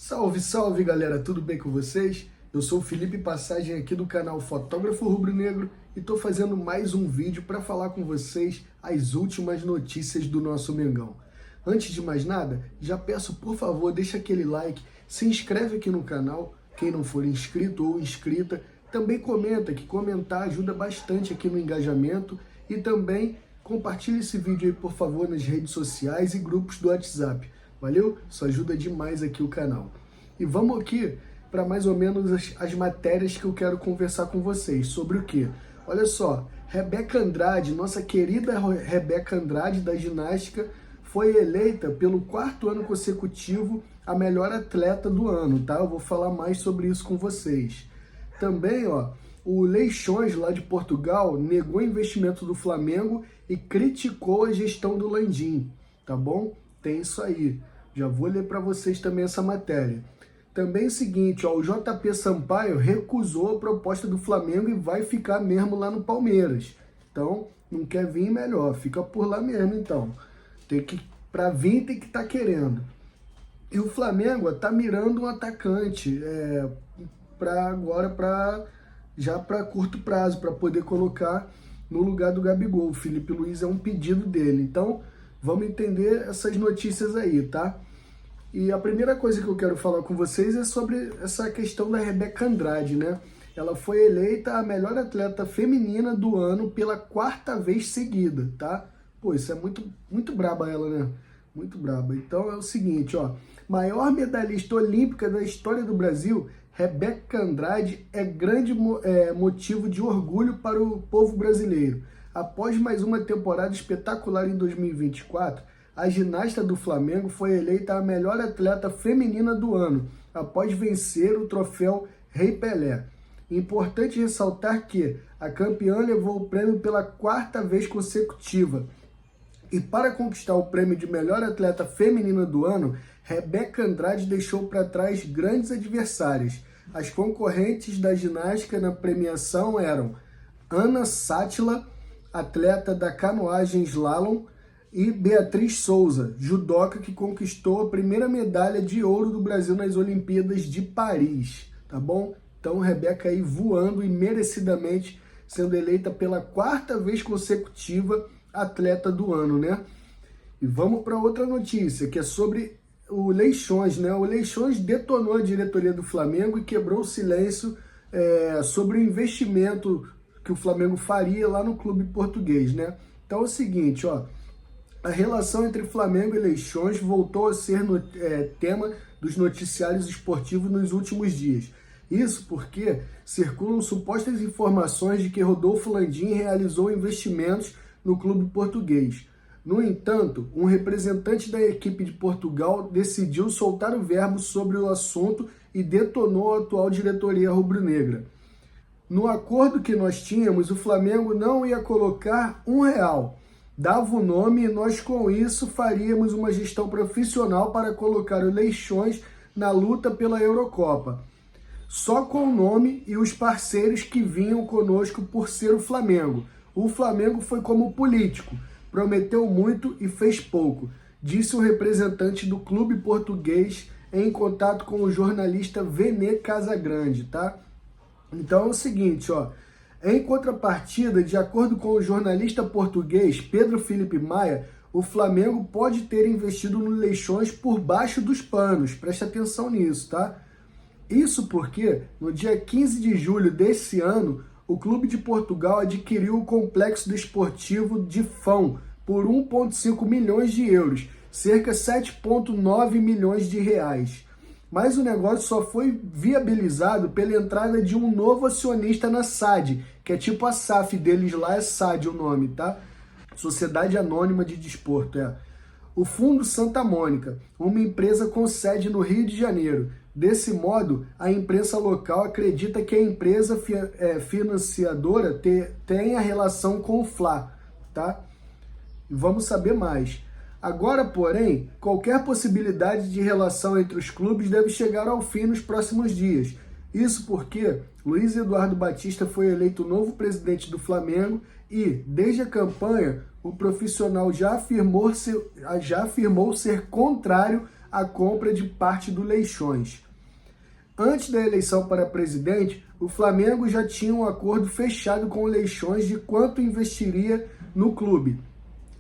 Salve, salve galera, tudo bem com vocês? Eu sou o Felipe Passagem aqui do canal Fotógrafo Rubro-Negro e estou fazendo mais um vídeo para falar com vocês as últimas notícias do nosso Mengão. Antes de mais nada, já peço por favor, deixa aquele like, se inscreve aqui no canal, quem não for inscrito ou inscrita, também comenta, que comentar ajuda bastante aqui no engajamento e também compartilhe esse vídeo aí por favor nas redes sociais e grupos do WhatsApp. Valeu? Isso ajuda demais aqui o canal. E vamos aqui para mais ou menos as matérias que eu quero conversar com vocês. Sobre o quê? Olha só, Rebeca Andrade, nossa querida Rebeca Andrade da ginástica, foi eleita pelo 4º ano consecutivo a melhor atleta do ano, tá? Eu vou falar mais sobre isso com vocês. Também, ó, o Leixões lá de Portugal negou investimento do Flamengo e criticou a gestão do Landim, tá bom? Tem isso aí. Já vou ler para vocês também essa matéria. Também é o seguinte, ó, o JP Sampaio recusou a proposta do Flamengo e vai ficar mesmo lá no Palmeiras. Então, não quer vir melhor, fica por lá mesmo então. Para vir tem que estar querendo. E o Flamengo tá mirando um atacante já para curto prazo, para poder colocar no lugar do Gabigol. O Felipe Luiz é um pedido dele. Então, vamos entender essas notícias aí, tá? E a primeira coisa que eu quero falar com vocês é sobre essa questão da Rebeca Andrade, né? Ela foi eleita a melhor atleta feminina do ano pela 4ª vez seguida, tá? Pô, isso é muito braba ela, né? Muito braba. Então é o seguinte, ó. Maior medalhista olímpica da história do Brasil, Rebeca Andrade é grande motivo de orgulho para o povo brasileiro. Após mais uma temporada espetacular em 2024, a ginasta do Flamengo foi eleita a melhor atleta feminina do ano, após vencer o troféu Rei Pelé. Importante ressaltar que a campeã levou o prêmio pela 4ª vez consecutiva. E para conquistar o prêmio de melhor atleta feminina do ano, Rebeca Andrade deixou para trás grandes adversárias. As concorrentes da ginástica na premiação eram Ana Sátila, atleta da canoagem slalom, e Beatriz Souza, judoca, que conquistou a primeira medalha de ouro do Brasil nas Olimpíadas de Paris, tá bom? Então, Rebeca aí voando e merecidamente sendo eleita pela 4ª vez consecutiva atleta do ano, né? E vamos para outra notícia, que é sobre o Leixões, né? O Leixões detonou a diretoria do Flamengo e quebrou o silêncio sobre o investimento que o Flamengo faria lá no clube português, né? Então é o seguinte, ó, a relação entre Flamengo e Leixões voltou a ser tema dos noticiários esportivos nos últimos dias. Isso porque circulam supostas informações de que Rodolfo Landim realizou investimentos no clube português. No entanto, um representante da equipe de Portugal decidiu soltar o verbo sobre o assunto e detonou a atual diretoria rubro-negra. No acordo que nós tínhamos, o Flamengo não ia colocar R$1. Dava o nome e nós com isso faríamos uma gestão profissional para colocar o Leixões na luta pela Eurocopa. Só com o nome e os parceiros que vinham conosco por ser o Flamengo. O Flamengo foi como político, prometeu muito e fez pouco, disse o representante do clube português em contato com o jornalista Vene Casagrande, tá? Então é o seguinte, ó. Em contrapartida, de acordo com o jornalista português Pedro Felipe Maia, o Flamengo pode ter investido no Leixões por baixo dos panos. Preste atenção nisso, tá? Isso porque, no dia 15 de julho desse ano, o Clube de Portugal adquiriu o Complexo Desportivo de Fão por 1,5 milhões de euros, cerca de 7,9 milhões de reais. Mas o negócio só foi viabilizado pela entrada de um novo acionista na SAD, que é tipo a SAF deles lá, é SAD o nome, tá? Sociedade Anônima de Desporto, O Fundo Santa Mônica, uma empresa com sede no Rio de Janeiro. Desse modo, a imprensa local acredita que a empresa financiadora tenha relação com o Fla, tá? E vamos saber mais. Agora, porém, qualquer possibilidade de relação entre os clubes deve chegar ao fim nos próximos dias. Isso porque Luiz Eduardo Batista foi eleito novo presidente do Flamengo e, desde a campanha, o profissional já afirmou ser contrário a compra de parte do Leixões. Antes da eleição para presidente, o Flamengo já tinha um acordo fechado com o Leixões de quanto investiria no clube.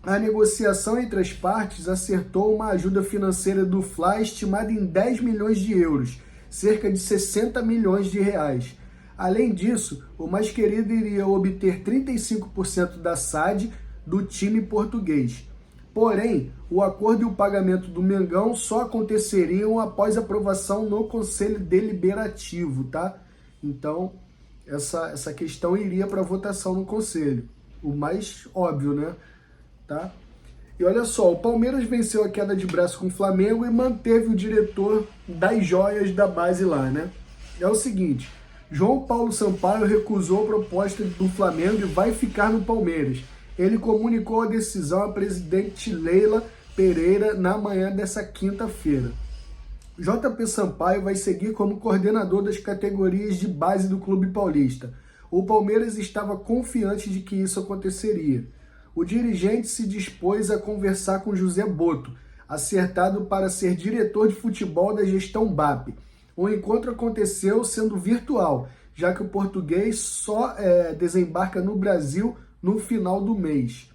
A negociação entre as partes acertou uma ajuda financeira do Fla estimada em 10 milhões de euros, cerca de 60 milhões de reais. Além disso, o mais querido iria obter 35% da SAD do time português. Porém, o acordo e o pagamento do Mengão só aconteceriam após aprovação no Conselho Deliberativo, tá? Então, essa questão iria para votação no Conselho. O mais óbvio, né? Tá? E olha só, o Palmeiras venceu a queda de braço com o Flamengo e manteve o diretor das joias da base lá, né? É o seguinte, João Paulo Sampaio recusou a proposta do Flamengo e vai ficar no Palmeiras. Ele comunicou a decisão à presidente Leila Pereira na manhã dessa quinta-feira. JP Sampaio vai seguir como coordenador das categorias de base do clube paulista. O Palmeiras estava confiante de que isso aconteceria. O dirigente se dispôs a conversar com José Boto, acertado para ser diretor de futebol da gestão BAP. O encontro aconteceu sendo virtual, já que o português só desembarca no Brasil no final do mês.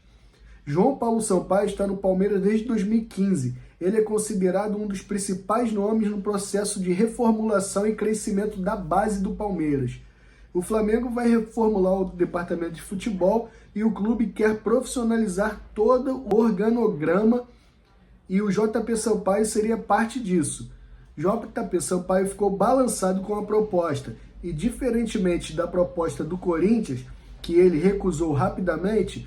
João Paulo Sampaio está no Palmeiras desde 2015. Ele é considerado um dos principais nomes no processo de reformulação e crescimento da base do Palmeiras. O Flamengo vai reformular o departamento de futebol e o clube quer profissionalizar todo o organograma e o JP Sampaio seria parte disso. JP Sampaio ficou balançado com a proposta e, diferentemente da proposta do Corinthians, que ele recusou rapidamente,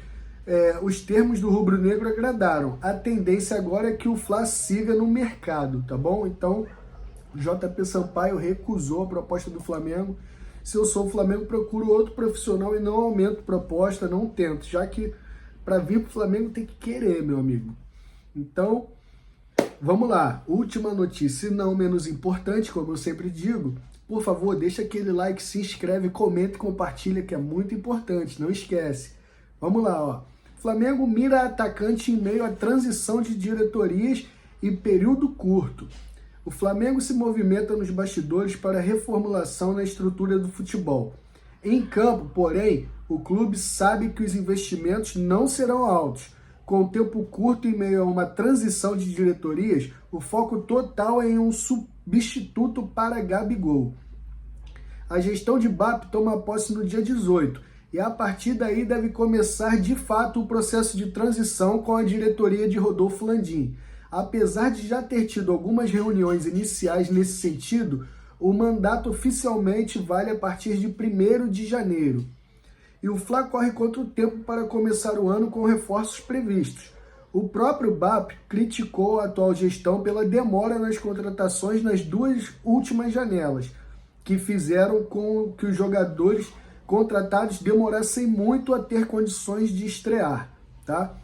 os termos do rubro-negro agradaram. A tendência agora é que o Fla siga no mercado, tá bom? Então, o JP Sampaio recusou a proposta do Flamengo. Se eu sou o Flamengo, procuro outro profissional e não aumento proposta, não tento, já que para vir para o Flamengo tem que querer, meu amigo. Então, vamos lá. Última notícia, não menos importante, como eu sempre digo, por favor, deixa aquele like, se inscreve, comenta e compartilha, que é muito importante, não esquece. Vamos lá, ó. Flamengo mira atacante em meio à transição de diretorias e período curto. O Flamengo se movimenta nos bastidores para a reformulação na estrutura do futebol. Em campo, porém, o clube sabe que os investimentos não serão altos. Com o tempo curto em meio a uma transição de diretorias, o foco total é em um substituto para Gabigol. A gestão de BAP toma posse no dia 18 e a partir daí deve começar de fato o processo de transição com a diretoria de Rodolfo Landim. Apesar de já ter tido algumas reuniões iniciais nesse sentido, o mandato oficialmente vale a partir de 1º de janeiro. E o Fla corre contra o tempo para começar o ano com reforços previstos. O próprio BAP criticou a atual gestão pela demora nas contratações nas 2 últimas janelas, que fizeram com que os jogadores contratados demorassem muito a ter condições de estrear, tá?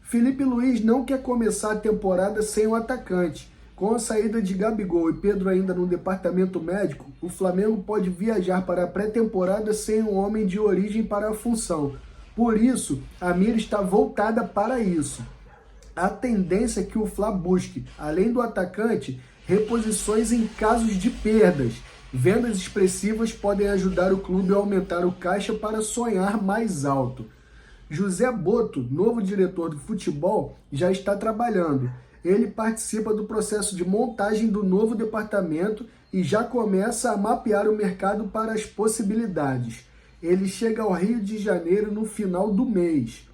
Felipe Luiz não quer começar a temporada sem o atacante. Com a saída de Gabigol e Pedro ainda no departamento médico, o Flamengo pode viajar para a pré-temporada sem um homem de origem para a função. Por isso, a mira está voltada para isso. A tendência é que o Fla busque, além do atacante, reposições em casos de perdas. Vendas expressivas podem ajudar o clube a aumentar o caixa para sonhar mais alto. José Boto, novo diretor do futebol, já está trabalhando. Ele participa do processo de montagem do novo departamento e já começa a mapear o mercado para as possibilidades. Ele chega ao Rio de Janeiro no final do mês.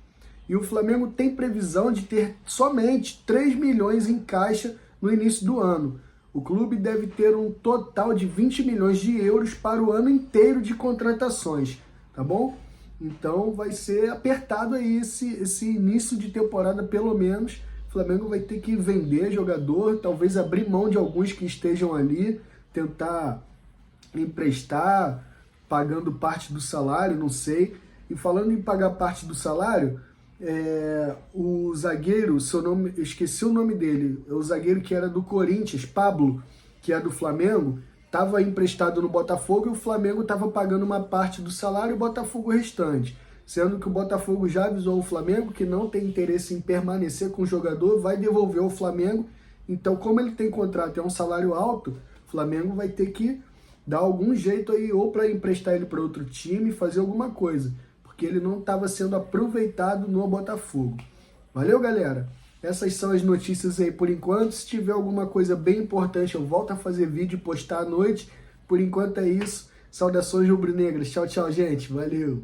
E o Flamengo tem previsão de ter somente 3 milhões em caixa no início do ano. O clube deve ter um total de 20 milhões de euros para o ano inteiro de contratações, tá bom? Então vai ser apertado aí esse início de temporada, pelo menos. O Flamengo vai ter que vender jogador, talvez abrir mão de alguns que estejam ali, tentar emprestar, pagando parte do salário, não sei. E falando em pagar parte do salário, o zagueiro, eu esqueci o nome dele, o zagueiro que era do Corinthians, Pablo, que é do Flamengo, estava emprestado no Botafogo e o Flamengo estava pagando uma parte do salário e o Botafogo o restante. Sendo que o Botafogo já avisou o Flamengo que não tem interesse em permanecer com o jogador, vai devolver ao Flamengo Então, como ele tem contrato e é um salário alto, o Flamengo vai ter que dar algum jeito aí, ou para emprestar ele para outro time, fazer alguma coisa, porque ele não estava sendo aproveitado no Botafogo. Valeu, galera? Essas são as notícias aí por enquanto. Se tiver alguma coisa bem importante, eu volto a fazer vídeo e postar à noite. Por enquanto é isso. Saudações rubro-negras. Tchau, tchau, gente. Valeu!